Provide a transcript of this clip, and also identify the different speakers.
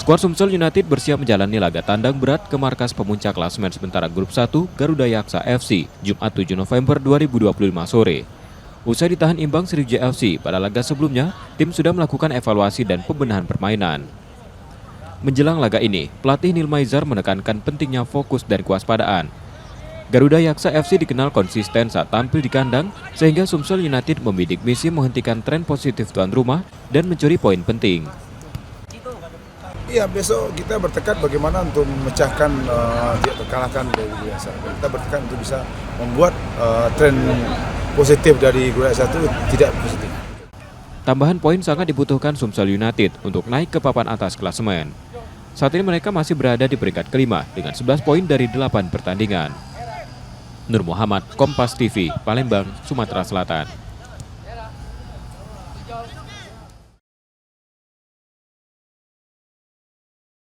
Speaker 1: Skuad Sumsel United bersiap menjalani laga tandang berat ke Markas Pemuncak klasemen sementara Grup 1 Garudayaksa FC, Jumat 7 November 2025 sore. Usai ditahan imbang Sriwijaya FC pada laga sebelumnya, tim sudah melakukan evaluasi dan pembenahan permainan. Menjelang laga ini, Pelatih Nil Maizar menekankan pentingnya fokus dan kewaspadaan. Garudayaksa FC dikenal konsisten saat tampil di kandang, sehingga Sumsel United membidik Misi menghentikan tren positif tuan rumah dan mencuri poin penting.
Speaker 2: Iya, besok kita bertekad bagaimana untuk memecahkan tidak terkalahkan dari Garudayaksa. Kita bertekad untuk bisa membuat tren positif dari Garudayaksa itu tidak positif.
Speaker 1: Tambahan poin sangat dibutuhkan Sumsel United untuk naik ke papan atas klasemen. Saat ini mereka masih berada di peringkat kelima dengan 11 poin dari 8 pertandingan. Nur Muhammad, KOMPAS TV, Palembang, Sumatera Selatan.